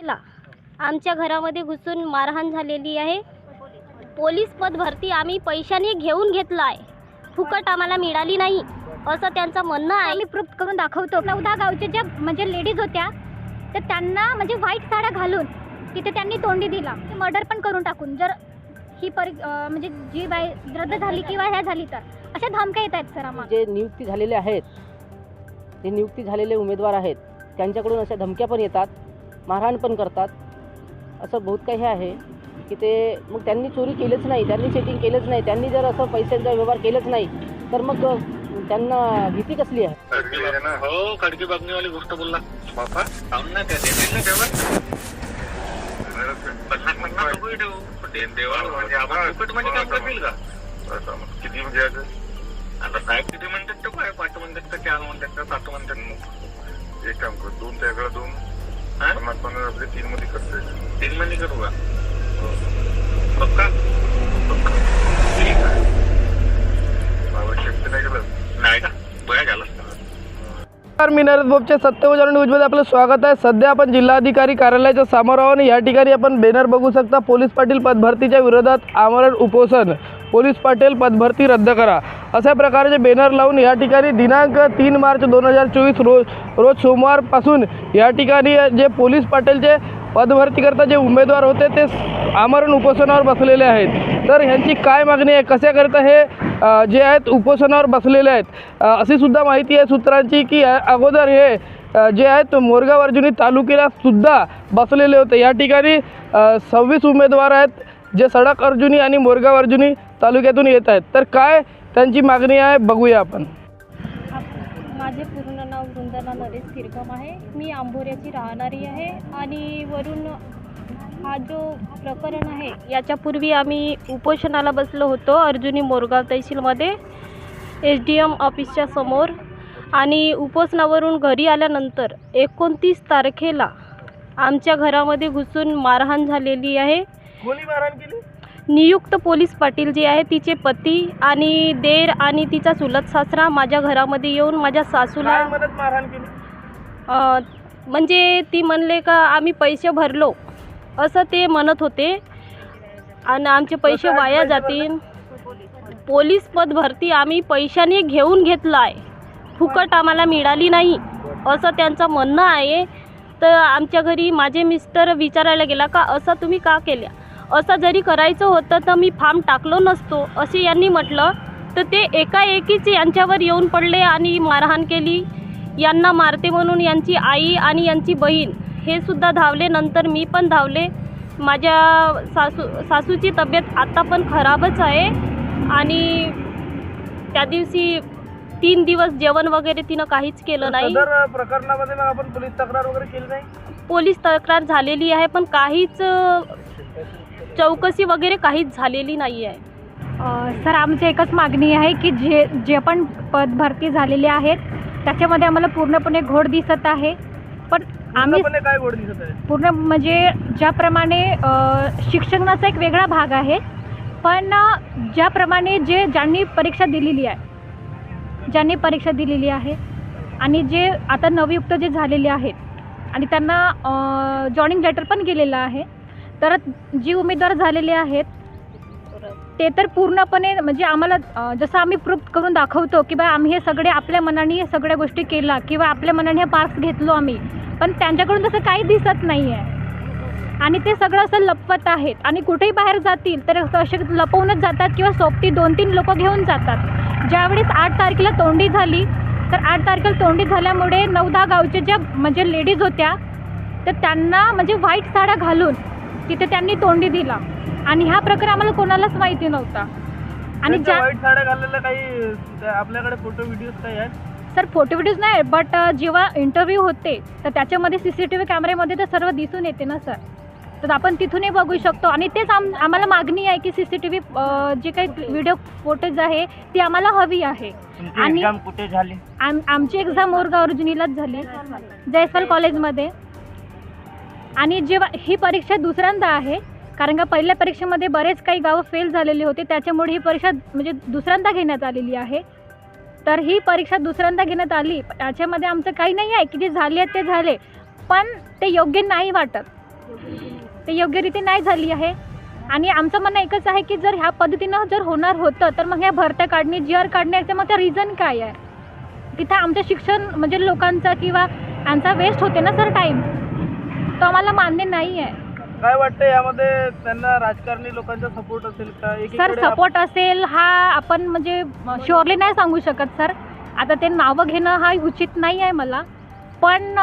आमच्या घरामध्ये घुसून मारहाण झालेली आहे। पोलीस पद भरती आम्ही पैशाने घेऊन घेतला आहे, फुकट आम्हाला मिळाली नाही असं त्यांचं म्हणणं आहे। आम्ही प्रूफ करून दाखवतो। 14 गावचे ज्या म्हणजे लेडीज होत्या तर त्यांना म्हणजे व्हाईट साड्या घालून तिथे त्यांनी तोंडी दिला, मर्डर पण करून टाकून जर ही म्हणजे जी बाई रद्द झाली किंवा ह्या झाली तर अशा धमक्या येत आहेत सर आम्हाला। जे नियुक्ती झालेले आहेत, जे नियुक्ती झालेले उमेदवार आहेत त्यांच्याकडून अशा धमक्या पण येतात, मारहाण पण करतात। असं बहुत काही आहे की ते मग त्यांनी चोरी केलीच नाही, त्यांनी चेटिंग केलंच नाही, त्यांनी जर असं पैशांचा व्यवहार केलंच नाही तर मग त्यांना भीती कसली आहे? हो, खडकी बागणीवाली गोष्ट बोलला बापा, ना त्या देतील ना तेव्हा 50 रुपये ठेवू देवा म्हणजे आपण फुकट म्हणजे काम करतील का? किती म्हणजे आता साहेब किती म्हणतात तो काय 5 म्हणतात का 4 म्हणतात का 7 म्हणतात? मग एक काम कर, 2 त्याकडे 2 50 आपले 3 मध्ये करतो, 3 मध्ये करू का? पक्का ठीक आहे, आवश्यक नाही केलं नाही का? बया झालं। मी नरेश बोपचे सत्यवचन न्यूजमध्ये आपलं स्वागत आहे। सध्या आपण जिल्हाधिकारी कार्यालयाच्या समोर आहोत आणि या ठिकाणी आपण बॅनर बघू शकता। पोलीस पाटील पदभरतीच्या विरोधात आमरण उपोषण, पोलीस पाटील पदभरती रद्द करा अशा प्रकारचे बॅनर लावून या ठिकाणी दिनांक 3 मार्च 2024 रोज सोमवारपासून या ठिकाणी जे पोलीस पाटीलचे पदभरतीकरता जे उमेदवार होते ते आमरण उपोषणावर बसलेले आहेत। तर ह्यांची काय मागणी आहे, कशाकरता हे जे आहेत उपोषणावर बसलेले आहेत अशी सुद्धा माहिती आहे सूत्रांची की अगोदर हे जे आहेत मोरगाव अर्जुनी तालुक्याला सुद्धा बसलेले होते। या ठिकाणी 26 उमेदवार आहेत जे सडक अर्जुनी आणि मोरगाव अर्जुनी तालुक्यातून येत आहेत। तर काय त्यांची मागणी आहे बघूया आपण। माझे पूर्ण नाव वृंदना नरेश तिरकम आहे, मी आंबोऱ्याची राहणारी आहे आणि वरून हा जो प्रकरण आहे याच्यापूर्वी आम्ही उपोषणाला बसलो होतो अर्जुनी मोरगाव तहसीलमध्ये SDM ऑफिसच्या समोर आणि उपोषणावरून घरी आल्यानंतर 29 तारखेला आमच्या घरामध्ये घुसून मारहाण झालेली आहे। कोणी मारहाण केली? नियुक्त पोलीस पाटील जे आहे तिचे पती आणि देर आणि तिचा चुलत सासरा माझ्या घरामध्ये येऊन माझ्या सासूला मारहाण केली म्हणजे ती म्हणले का आम्ही पैसे भरलो असं ते म्हणत होते आणि आमचे पैसे वाया जातील। पोलीस पद भरती आम्ही पैशाने घेऊन घेतला आहे, फुकट आम्हाला मिळाली नाही असं त्यांचं म्हणणं आहे। तर आमच्या घरी माझे मिस्टर विचारायला गेला का असं तुम्ही का केल्या, असं जरी करायचं होतं तर मी फॉर्म टाकलो नसतो असे यांनी म्हटलं। तर ते एकाएकीच यांच्यावर येऊन पडले आणि मारहाण केली। यांना मारते म्हणून यांची आई आणि यांची बहीण हे सुद्धा धावले, नंतर मी पण धावले। माझ्या सासूची तब्येत आता पण खराबच आहे आणि त्या दिवशी 3 दिवस जेवण वगैरे तिनं काहीच केलं नाही। सदर प्रकरणामध्ये मग आपण पोलीस तक्रार वगैरे केली नाही? पोलीस तक्रार झालेली आहे पण काहीच चौकशी वगैरे काहीच झालेली नाही आहे। सर आमची एकच मागणी आहे की जे पण पद भरती झालेले आहेत त्याच्यामध्ये आम्हाला पूर्णपणे घोड दिसत आहे। पण आम्ही काय घोड दिसत आहे? पूर्ण म्हणजे ज्याप्रमाणे शिक्षणाचा एक वेगळा भाग आहे, पण ज्याप्रमाणे ज्यांनी परीक्षा दिलेली आहे आणि जे आता नवयुक्त जे झालेले आहेत आणि त्यांना जॉइनिंग लेटर पण गेलेलं आहे, तर जी उमेदवार झालेले आहेत ते तर पूर्णपणे म्हणजे आम्हाला जसं आम्ही प्रूफ करून दाखवतो की बा आम्ही हे सगळे आपल्या मनाने सगळ्या गोष्टी केल्या किंवा आपल्या मनाने हे मार्क्स घेतलो आम्ही, पण त्यांच्याकडून तसं काही दिसत नाही आहे आणि ते सगळं असं लपवत आहेत आणि कुठेही बाहेर जातील तर असे लपवूनच जातात किंवा सोबती 2-3 लोक घेऊन जातात। ज्यावेळेस 8 तारखेला तोंडी झाली तर 8 तारखेला तोंडी झाल्यामुळे 9-10 गावचे ज्या म्हणजे लेडीज होत्या तर त्यांना म्हणजे व्हाईट साड्या घालून तिथे त्यांनी तोंडी दिला आणि हा प्रकार आम्हाला कोणालाच माहिती नव्हता। आणि ज्या व्हाईट साड्या घाललेल्या काही आपल्याकडे फोटो व्हिडिओज काही आहेत? सर फोटो व्हिडिओज नाही, बट जेव्हा इंटरव्ह्यू होते तर त्याच्यामध्ये CCTV कॅमेऱ्यामध्ये तर सर्व दिसून येते ना सर, तर आपण तिथूनही बघू शकतो। आणि तेच आम्हाला मागणी आहे की CCTV जे काही व्हिडिओ फुटेज आहे ती आम्हाला हवी आहे। आणि कुठे झाली? आमची एक्झाम मोरगाव अर्जुनीलाच झाली, जयस्वाल कॉलेजमध्ये। आणि जेव्हा ही परीक्षा दुसऱ्यांदा आहे, कारण का पहिल्या परीक्षेमध्ये बरेच काही गावं फेल झालेले होते, त्याच्यामुळे ही परीक्षा म्हणजे दुसऱ्यांदा घेण्यात आलेली आहे। तर ही परीक्षा दुसऱ्यांदा घेण्यात आली, त्याच्यामध्ये आमचं काही नाही आहे की जे झाले ते झाले, पण ते योग्य नाही वाटत। ते योग्यरीत्या नाही झाली आहे. आणि आमचं म्हणणं एकच आहे की जर ह्या पद्धतीनं जर होणार होतं तर मग ह्या भरत्या काढणे, GR काढण्याचं मग त्या रिझन काय आहे? तिथं आमचं शिक्षण म्हणजे लोकांचा किंवा आमचा वेस्ट होते ना सर टाईम, तो आम्हाला मान्य नाही आहे. काय वाटतं यामध्ये त्यांना राजकारणी लोकांचा सपोर्ट असेल का? सर एकीकडे सपोर्ट असेल हा आपण म्हणजे शुअरली नाही सांगू शकत सर. आता ते नावं घेणं हा उचित नाही आहे मला, पण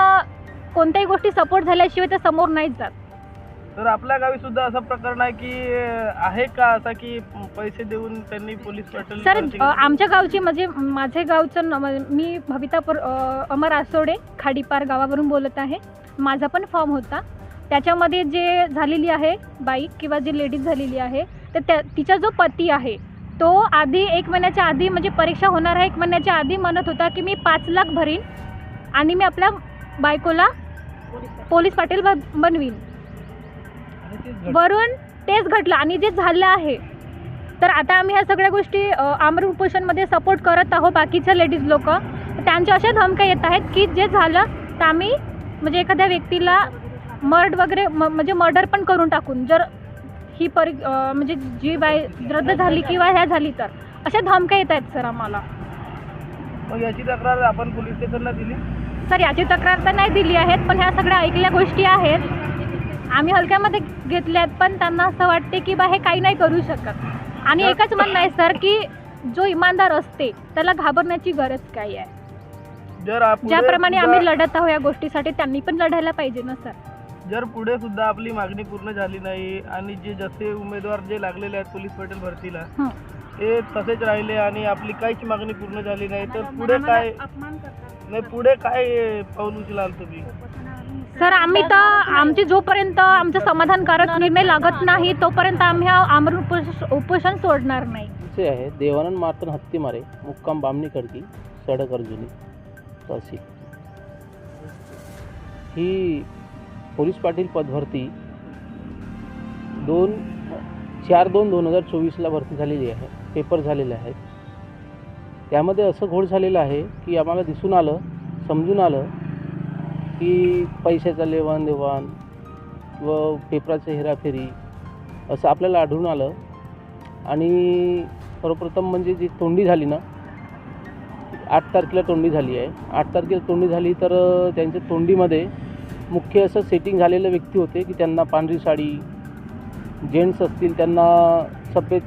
कोणत्याही गोष्टी सपोर्ट झाल्याशिवाय ते समोर नाहीच जात. तर आपल्या गावी सुद्धा असं प्रकरण आहे की आहे का असा की पैसे देऊन त्यांनी पोलीस पाटील सर भरती घेतली? आमच्या गावची म्हणजे माझे गावचं मी भविता अमर आसोडे खाडीपार गावावरून बोलत आहे. माझा पण फॉर्म होता, त्याच्यामध्ये जे झालेली आहे बाई किंवा जी लेडीज झालेली आहे तर तिचा जो पती आहे तो आधी 1 महिन्याच्या आधी म्हणजे परीक्षा होणार आहे 1 महिन्याच्या आधी म्हणत होता की मी 5 लाख भरीन आणि मी आपल्या बायकोला पोलीस पाटील बनवीन. वरून तेच घडलं आणि जे झालं आहे तर आता आम्ही ह्या सगळ्या गोष्टी आमरण उपोषणमध्ये सपोर्ट करत आहोत. बाकीच्या लेडीज लोक त्यांच्या अशा धमक्या येत आहेत की जे झालं तर आम्ही म्हणजे एखाद्या व्यक्तीला वगैरे म्हणजे मर्डर पण करून टाकून जर ही म्हणजे जी बाई रद्द झाली किंवा ह्या झाली तर अशा धमक्या येत आहेत सर आम्हाला. मग याची तक्रार आपण पोलीस स्टेशनला दिली? सर याची तक्रार तर नाही दिली आहेत, पण ह्या सगळ्या ऐकल्या गोष्टी आहेत आम्ही हलक्यामध्ये घेतल्या आहेत. पण त्यांना असं वाटते की बा हे काही नाही करू शकत. आणि एकच म्हणणं आहे सर की जो इमानदार असते त्याला घाबरण्याची गरज काय आहे? ज्याप्रमाणे आम्ही लढत आहोत या गोष्टीसाठी त्यांनी पण लढायला पाहिजे ना सर. जर पुढे सुद्धा आपली मागणी पूर्ण झाली नाही आणि जसे उमेदवार जे लागलेले आहेत पोलीस पाटील भरतीला ते तसेच राहिले आणि आपली काहीच मागणी पूर्ण झाली नाही तर पुढे काय पाऊल उचलाल तुम्ही? सर आम्ही तर आमची जोपर्यंत आमचं समाधानकारक निर्णय लागत नाही तोपर्यंत आम्ही आमरण उपोषण सोडणार नाही. असे आहे देवानंद मार्तन हत्तीमारे मुक्काम बामणी खडकी सडक अर्जुनी तहसील. ही पोलीस पाटील पदभरती 4/2/2024ला भरती झालेली आहे. पेपर झालेले आहेत. त्यामध्ये असं घोळ झालेलं आहे की आम्हाला दिसून आलं, समजून आलं की पैशाचं लेवाणदेवाण व पेपराचं हेराफेरी असं आपल्याला आढळून आलं. आणि सर्वप्रथम म्हणजे जी तोंडी झाली ना 8 तारखेला तोंडी झाली आहे. 8 तारखेला तोंडी झाली तर त्यांच्या तोंडीमध्ये मुख्य असं सेटिंग झालेले व्यक्ती होते की त्यांना पांढरी साडी, जेंट्स असतील त्यांना सफेद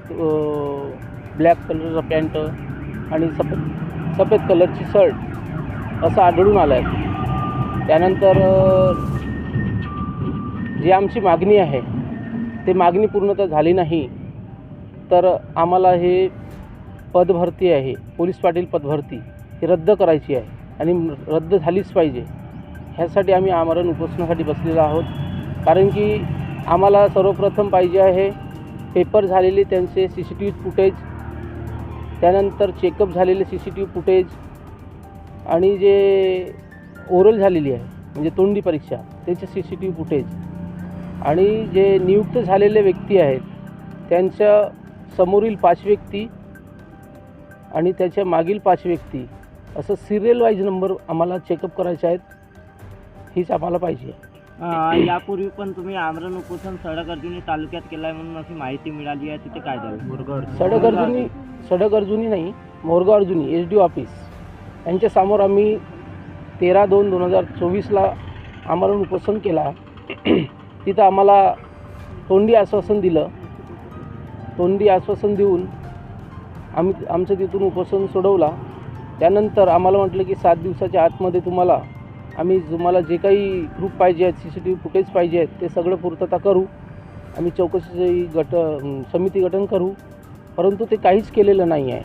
ब्लॅक कलरचा पॅन्ट आणि सफेद कलरची शर्ट असं आढळून आलं आहे. त्यानंतर जी आमची मागणी आहे ते मागणी पूर्णतः झाली नाही तर आम्हाला हे पदभरती आहे पोलीस पाटील पदभरती ही रद्द करायची आहे आणि रद्द झालीच पाहिजे. ह्यासाठी आम्ही आमरण उपोषणासाठी बसलेलो आहोत. कारण की आम्हाला सर्वप्रथम पाहिजे आहे पेपर झालेले त्यांचे CCTV फुटेज, त्यानंतर चेकअप झालेले CCTV फुटेज आणि जे ओरल झालेली आहे म्हणजे तोंडी परीक्षा त्याचे CCTV फुटेज आणि जे नियुक्त झालेले व्यक्ती आहेत त्यांच्या समोरील 5 व्यक्ती आणि त्याच्या मागील 5 व्यक्ती असं सिरियल वाईज नंबर आम्हाला चेकअप करायचे आहेत. हीच आम्हाला पाहिजे. यापूर्वी पण तुम्ही आमरण उपोषण सडक अर्जुनी तालुक्यात केलं आहे म्हणून अशी माहिती मिळाली आहे. तिथे काय झालं? सडक अर्जुनी नाही, मोरगाव अर्जुनी SDO ऑफिस यांच्यासमोर आम्ही 13/2/2024ला आमरण उपोषण केला. तिथं आम्हाला तोंडी आश्वासन दिलं. तोंडी आश्वासन देऊन आम्ही आमचं तिथून उपोषण सोडवला. त्यानंतर आम्हाला म्हटलं की 7 दिवसाच्या आतमध्ये तुम्हाला जे काही प्रूफ पाहिजे आहेत, CCTV फुटेज पाहिजे आहेत ते सगळं पूर्तता करू. आम्ही चौकशीची समिती गठन करू. परंतु ते काहीच केलेलं नाही आहे.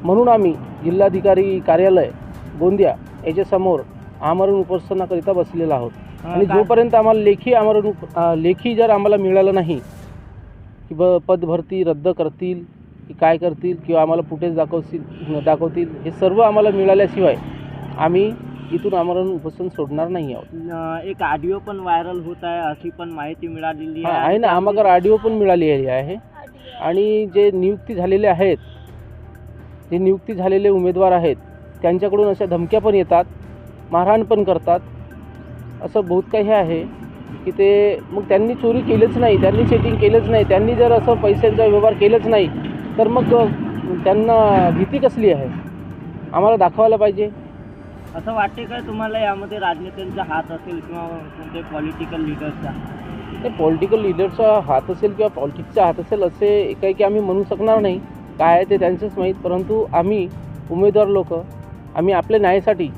म्हणून आम्ही जिल्हाधिकारी कार्यालय गोंदिया याच्यासमोर आमरण उपोषणाकरिता बसलेलो आहोत. आणि जोपर्यंत आम्हाला लेखी जर आम्हाला मिळालं नाही की पदभरती रद्द करतील की काय करतील किंवा आम्हाला फुटेज दाखवतील हे सर्व आम्हाला मिळाल्याशिवाय आम्ही इथून आमरण उपोषण सोडणार नाही आहोत. एक ऑडिओ पण व्हायरल होत आहे अशी पण माहिती मिळालेली आहे ना. आम्हाला ऑडिओ पण मिळालेली आहे. आणि जे नियुक्ती झालेले उमेदवार आहेत त्यांच्याकडून अशा धमक्या पण येतात, मारहाण पण करतात. असं बहुत काही आहे. की ते मग त्यांनी चोरी केलीच नाही, त्यांनी सेटिंग केलंच नाही, त्यांनी जर असं पैशांचा व्यवहार केलंच नाही तर मग त्यांना भीती कसली आहे, आम्हाला दाखवायला पाहिजे. असं वाटते काय तुम्हाला यामध्ये राजनेत्यांचा हात असेल किंवा कोणते पॉलिटिकल लीडर्सचा? ते पॉलिटिकल लीडरचा हात असेल किंवा पॉलिटिक्सचा हात असेल असे काही की आम्ही म्हणू शकणार नाही. काय आहे ते त्यांचंच माहीत. परंतु आम्ही उमेदवार लोक आम्ही आपल्या न्यायासाठी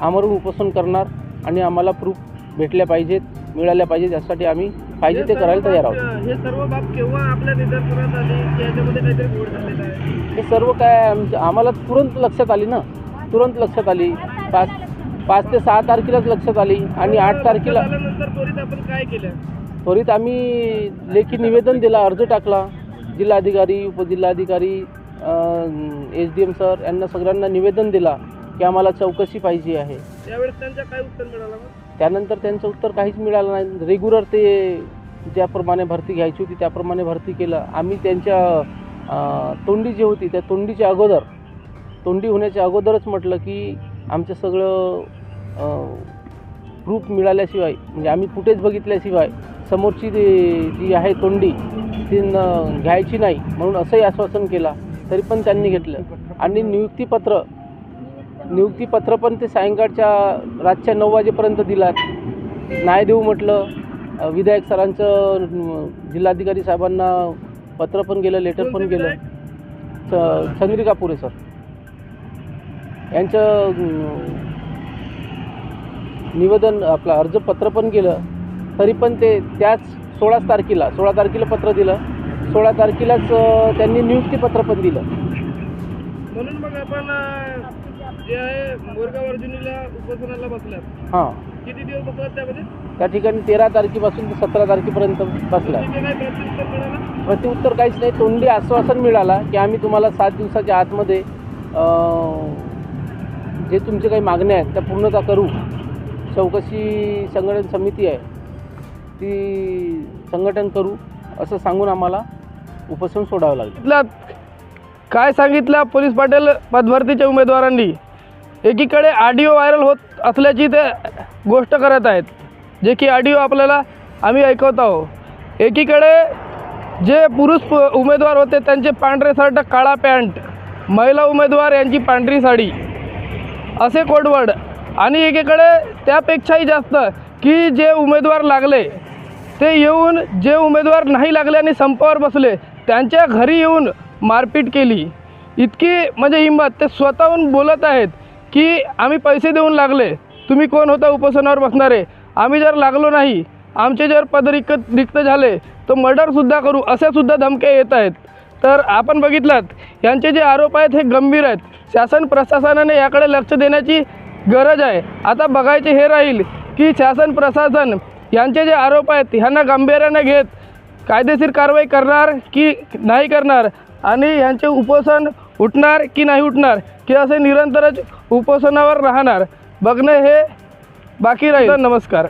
आमरण उपोषण करणार आणि आम्हाला प्रूफ भेटल्या पाहिजेत, मिळाल्या पाहिजेत, यासाठी आम्ही पाहिजे ते करायला तयार आहोत. हे सर्व बाब केव्हा आपल्या निदर्शनास आली की याच्यामध्ये काहीतरी घोळ झालेला आहे? हे सर्व काय आम्हाला तुरंत लक्षात आली ना, तुरंत लक्षात आली. 5 ते 6 तारखेलाच लक्षात आली आणि 8 तारखेला झाल्यानंतर त्वरित आपण काय केलं? त्वरित आम्ही लेखी निवेदन दिला, अर्ज टाकला. जिल्हाधिकारी, उपजिल्हाधिकारी, SDM सर यांना सगळ्यांना निवेदन दिला की आम्हाला चौकशी पाहिजे आहे. त्यावेळेस त्यांचं काय उत्तर मिळालं मग? त्यानंतर त्यांचं उत्तर काहीच मिळालं नाही. रेग्युलर ते ज्याप्रमाणे भरती घ्यायची होती त्याप्रमाणे भरती केलं. आम्ही त्यांच्या तोंडी जी होती त्या तोंडीच्या अगोदर, तोंडी होण्याच्या अगोदरच म्हटलं की आमचं सगळं प्रूफ मिळाल्याशिवाय, म्हणजे आम्ही फुटेज बघितल्याशिवाय समोरची जी आहे तोंडी ती घ्यायची नाही म्हणून असंही आश्वासन केला. तरी पण त्यांनी घेतलं. आणि नियुक्तीपत्र पण ते सायंकाळच्या रातच्या 9 वाजेपर्यंत दिलात. नाही देऊ म्हटलं. विधायक सरांचं जिल्हाधिकारी साहेबांना पत्र पण गेलं, लेटर पण गेलं. चंद्रिका पुरे सर यांचं निवेदन आपलं अर्जपत्र पण गेलं. तरी पण ते त्याच 16 तारखेला पत्र दिलं. 16 तारखेलाच त्यांनी नियुक्तीपत्र पण दिलं. म्हणून मग आपण जे आहे मोरगाव अर्जुनीला उपोषणाला बसल्यात. हां, किती दिवस बसलात त्यामध्ये? त्या ठिकाणी 13 तारखेपासून ते 17 तारखेपर्यंत बसला. तिथे काही प्रत्युत्तर मिळालं? प्रत्युत्तर काहीच नाही. तोंडी आश्वासन मिळाला की आम्ही तुम्हाला 7 दिवसाच्या आतमध्ये जे तुमचे काही मागण्या आहेत त्या पूर्णता करू. चौकशी संघटन समिती आहे ती संघटन करू असं सांगून आम्हाला उपोषण सोडावं लागलं. काय सांगितलं पोलीस पाटील पदभरतीच्या उमेदवारांनी? एकीकडे ऑडिओ व्हायरल होत असल्याची ते गोष्ट करत आहेत, जे की ऑडिओ आपल्याला आम्ही ऐकवत आहोत. एकीकडे जे पुरुष उमेदवार होते त्यांचे पांढरे शर्ट, काळा पॅन्ट, महिला उमेदवार यांची पांढरी साडी असे कोडवर्ड. आणि एकीकडे त्यापेक्षाही जास्त की जे उमेदवार लागले ते येऊन, जे उमेदवार नाही लागले आणि संपावर बसले त्यांच्या घरी येऊन मारपीट केली. इतकी म्हणजे हिंमत. ते स्वतःहून बोलत आहेत की आम्ही पैसे देऊन लागले, तुम्ही कोण होता उपोषणावर बसणारे, आम्ही जर लागलो नाही, आमचे जर पद रिक्त झाले तर मर्डरसुद्धा करू, अशासुद्धा धमक्या येत आहेत. तर आपण बघितलात यांचे जे आरोप आहेत हे गंभीर आहेत. शासन प्रशासनाने याकडे लक्ष देण्याची गरज आहे. आता बघायचे हे राहील की शासन प्रशासन यांचे जे आरोप आहेत ह्यांना गांभीर्याने घेत कायदेशीर कारवाई करणार की नाही करणार, आणि यांचे उपोषण उठणार की नाही उठणार, की असे निरंतरच उपोषणावर राहणार, बघणे हे बाकी राहील. नमस्कार.